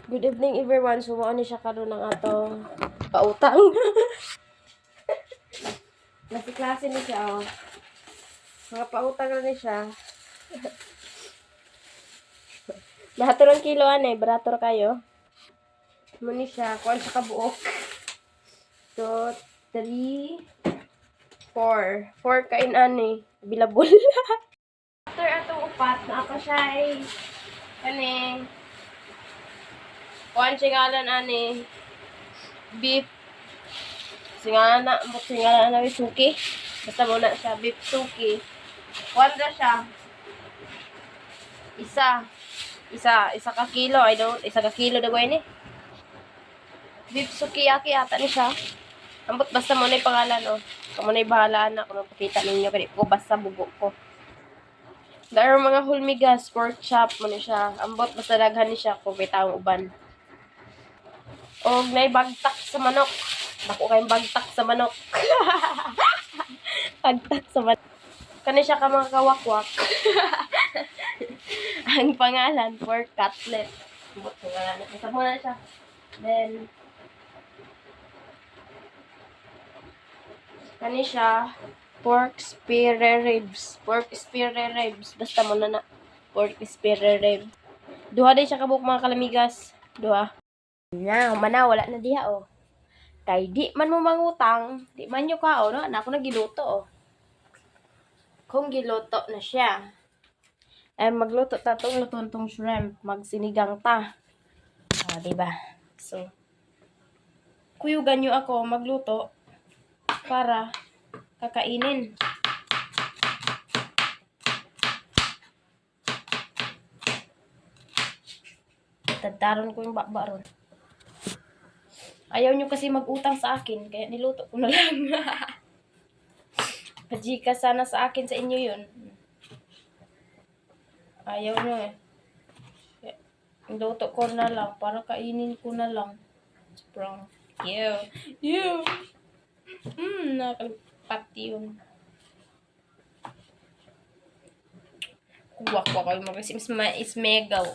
Good evening everyone. Sumuon ni siya karon ng atong pautang. Nasa klase ni siya oh. Mga pautang na ni siya. Bahaturong kilo anay, barator kayo. Muni siya, kuan sa kabuok. 2, 3, 4. 4 kain ani, bilabol. After atong upat, na ako siya ay kani kuan singalan ani beef singalan na suki. Basta muna siya beef suki. Kuan na siya. Isa ka kilo, isa ka kilo dagway ni. Beef sukiyaki ata ni siya. Ambot basta mo na yung pangalan oh. Kamo na bahala na kung pakita ninyo kani ko basta bugo ko. Dar mga hulmigas, pork chop mo ni siya. Ambot basta daghan ni siya kung bitaw uban. Og nay bagtak sa manok. Bako kay bagtak sa manok. Bagtak sa manok. Kani siya ka mga kawakwak. Ang pangalan pork cutlet. Ambot pangalan. Isa mo na siya. Then kani siya pork spare ribs. Pork spare ribs. Basta mo na pork spare ribs. Duha din siya kabuk mga kalamigas. Duha. Na, mana wala na diha oh. Kay di man mo mangutang, di man yo kao no, na ako nagiluto oh. Kung giluto na siya. Ay magluto ta tong luton tong shrimp, magsinigang ta. Ah, di ba? So kuyugan nyo ako magluto para kakainin. Tadaron ko yung bakba ron. Ayaw nyo kasi mag-utang sa akin, kaya niluto ko na lang. Pajika sana sa akin sa inyo yun. Ayaw nyo eh. Niluto ko na lang, para kainin ko na lang. Sprang. Ew. Nakalipat yun. Kuwak kayo mag-ismegaw.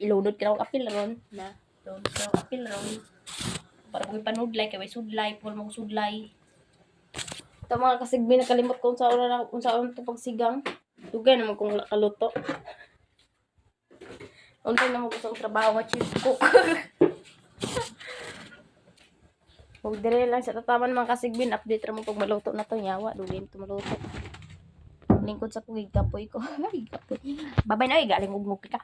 Ilunod ka na kapil ron. Ilunod ka na kapil ron. Para kung ipanudlay, kaya may sudlay. Puro mong sudlay. Ito mga kasigbi, nakalimot kung saan ito pagsigang. Dugay naman kung kaluto. Untay naman gusto kong trabaho nga chief cook. Huwag dire lang sa tataman mga kasigbin. Update naman kung maluto na to. Yawa, dugay ito maluto. Lingkod sa kugig kapoy ko. Bye-bye na, galing ugmug ka.